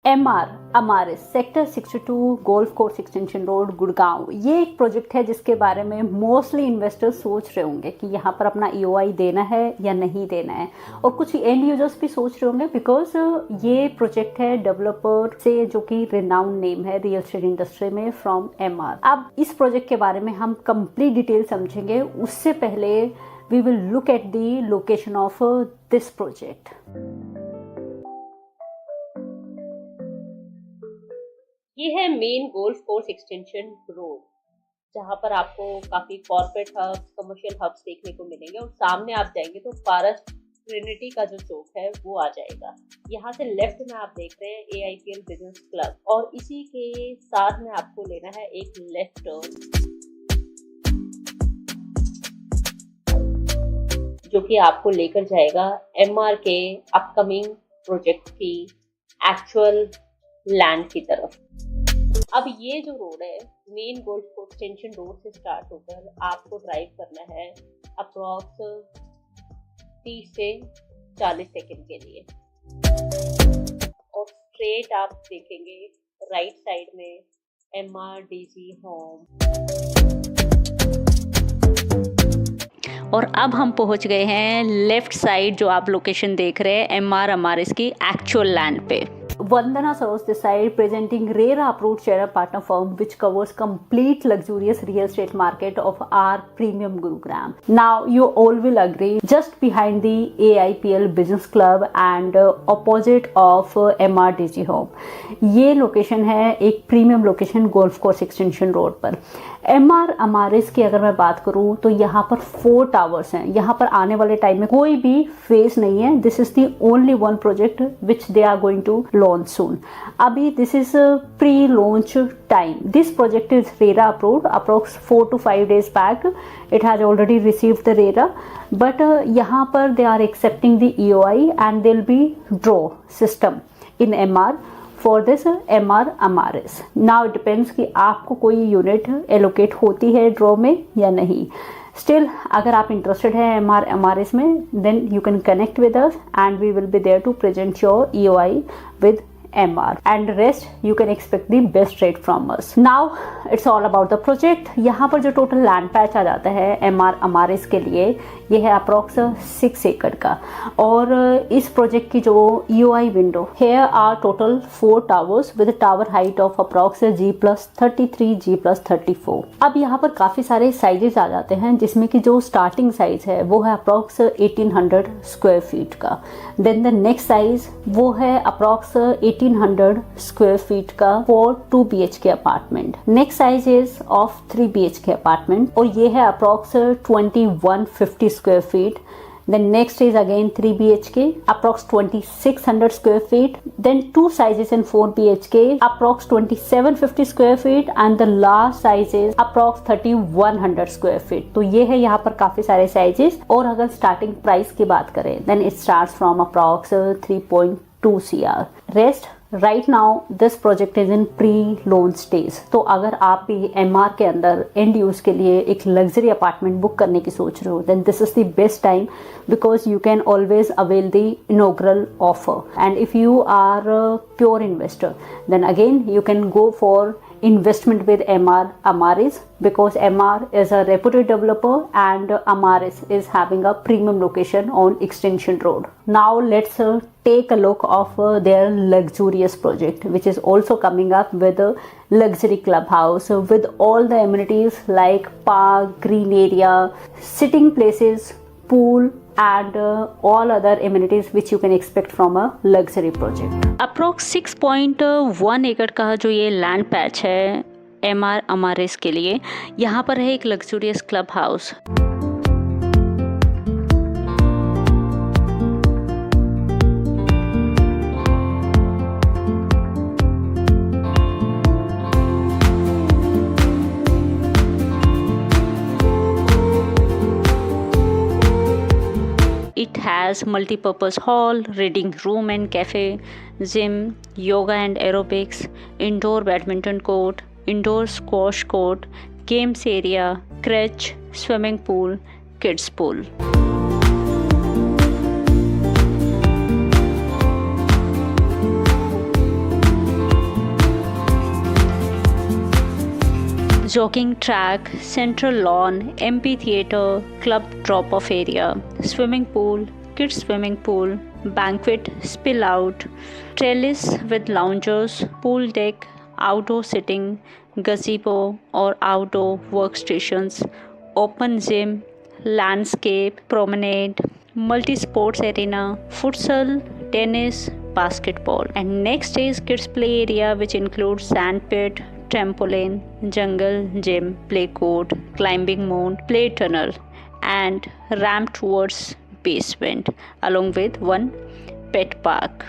MR Amaris sector 62 golf course extension road Gurgaon, ये एक project है जिसके बारे में मोस्टली इन्वेस्टर्स सोच रहे होंगे कि यहाँ पर अपना EOI देना है या नहीं देना है, और कुछ एंड यूजर्स भी सोच रहे होंगे बिकॉज ये प्रोजेक्ट है डेवलपर से जो कि रिनाउंड नेम है रियल एस्टेट इंडस्ट्री में फ्रॉम MR। अब इस प्रोजेक्ट के बारे में हम कंप्लीट डिटेल समझेंगे, उससे पहले we will look at the location of this project. ये है main golf course extension road, जहाँ पर आपको काफी कॉर्पोरेट हब्स, कमर्शियल हब्स देखने को मिलेंगे। और सामने आप जाएंगे तो पारस ट्रिनिटी का जो चौक है वो आ जाएगा। यहाँ से लेफ्ट में आप देख रहे हैं AIPL बिजनेस क्लब, और इसी के साथ में आपको लेना है एक लेफ्ट टर्न, जो कि आपको लेकर जाएगा MR के अपकमिंग प्रोजेक्ट की एक्चुअल लैंड की तरफ। अब ये जो रोड है main golf course extension road से स्टार्ट होकर आपको ड्राइव करना है अप्रॉक्स 30 से 40 सेकंड के लिए, और स्ट्रेट आप देखेंगे राइट साइड में MRDC होम। और अब हम पहुंच गए हैं लेफ्ट साइड, जो आप लोकेशन देख रहे हैं MR अमारिस की एक्चुअल लैंड पे। Vandana serves this side, presenting rare approved share partner firm which covers complete luxurious real estate market of our premium Gurugram. Now you all will agree, just behind the AIPL Business Club and opposite of MRDC Home, ये location है एक premium location golf course extension road पर। MR अमारिस की अगर मैं बात करूं तो यहाँ पर 4 टावर्स हैं। यहाँ पर आने वाले टाइम में कोई भी फेस नहीं है। This is the only one project which they are going to launch soon. Abhi, this is a pre-launch time. This project is RERA approved approx 4 to 5 days back. It has already received the RERA, but यहाँ पर they are accepting the EOI and there will be draw system in MR for this MR अमारिस। Now it depends कि आपको कोई unit allocate होती है draw में या नहीं। स्टिल अगर आप इंटरेस्टेड है MR अमारिस में, then you can connect with us and we will be there to present your EOI with MR, and rest you can expect the best rate from us. Now it's all about the project. यहाँ पर जो total land patch आ जाता है MR अमारिस के लिए, ये है approx 6 एकड़ का। और इस प्रोजेक्ट की जो EOI window, here are total 4 towers with a tower height of approx G+33 G+34। अब यहाँ पर काफी सारे साइजेस आ जाते हैं, जिसमें कि जो स्टार्टिंग साइज है वो है अप्रॉक्स 1800 स्क्वायर फीट का। देन द नेक्स्ट साइज वो है अप्रॉक्स 1800 स्क्वायर फीट का for 2 BHK apartment. Next size is of 3 BHK apartment, और ये है approx 2150 square feet. Then next is again 3 BHK, approx 2600 square feet. Then 2 sizes in 4 BHK, approx 2750 square feet, and the last size is approx 3100 square feet. तो ये है यहाँ पर काफी सारे साइजेस। और अगर स्टार्टिंग प्राइस की बात करें, then it starts from approx 3.2 CR. Rest right now this project is in pre launch stage. तो अगर आप भी MR के अंदर एंड यूज के लिए एक लग्जरी अपार्टमेंट बुक करने की सोच रहे हो, then this is the best time because you can always avail the inaugural offer. And if you are pure investor, then again you can go for investment with MR Amaris, because MR is a reputed developer and Amaris is having a premium location on Extension Road. Now let's take a look of their luxurious project, which is also coming up with a luxury clubhouse with all the amenities like park, green area, sitting places, pool, and all other amenities which you can expect from a luxury project. Approx 6.1 एकड़ का जो ये land patch है MR अमारिस के लिए, यहाँ पर है एक luxurious club house. It has multi-purpose hall, reading room and cafe, gym, yoga and aerobics, indoor badminton court, indoor squash court, games area, crèche, swimming pool, kids pool. jogging track, central lawn, amphitheater, club drop-off area, swimming pool, kids swimming pool, banquet spill out, trellis with loungers, pool deck, outdoor sitting, gazebo or outdoor workstations, open gym, landscape, promenade, multi-sports arena, futsal, tennis, basketball. And next is kids play area, which includes sand pit, trampoline, jungle gym, play court, climbing mound, play tunnel, and ramp towards basement, along with one pet park.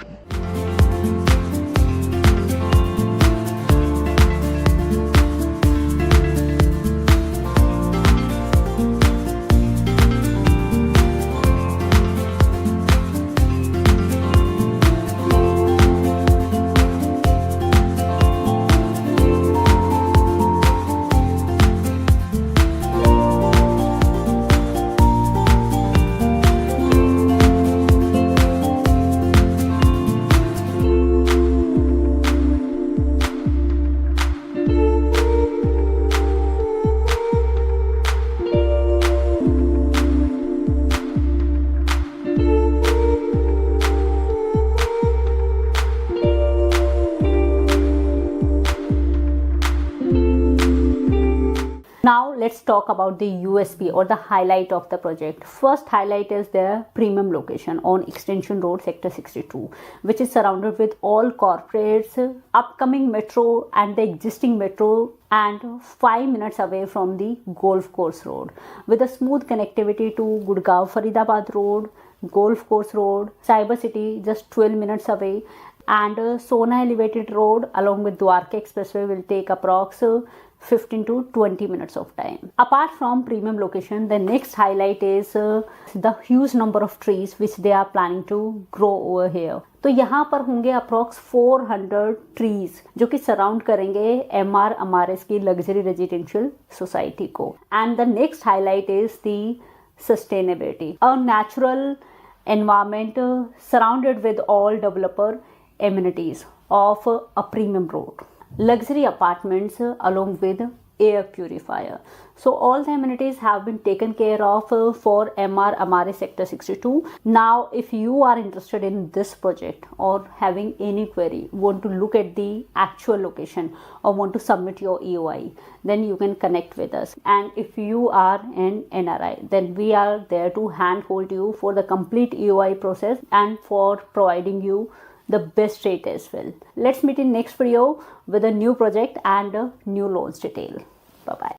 Now let's talk about the USP or the highlight of the project. First highlight is their premium location on Extension Road, Sector 62, which is surrounded with all corporates, upcoming metro and the existing metro, and 5 minutes away from the golf course road, with a smooth connectivity to Gurgaon Faridabad road, golf course road, Cyber City just 12 minutes away, and Sona elevated road along with Dwarka Expressway will take approx 15 to 20 minutes of time. Apart from premium location, the next highlight is the huge number of trees which they are planning to grow over here. तो यहाँ पर होंगे approx 400 trees जो कि surround करेंगे MR Amaris की luxury residential society को. And the next highlight is the sustainability, a natural environment surrounded with all developer amenities of a premium road, luxury apartments along with air purifier. So all the amenities have been taken care of for MR Amaris Sector 62. Now if you are interested in this project or having any query, want to look at the actual location or want to submit your EOI, then you can connect with us. And if you are an NRI, then we are there to handhold you for the complete EOI process and for providing you the best rate as well. Let's meet in next video with a new project and a new launch detail. Bye bye.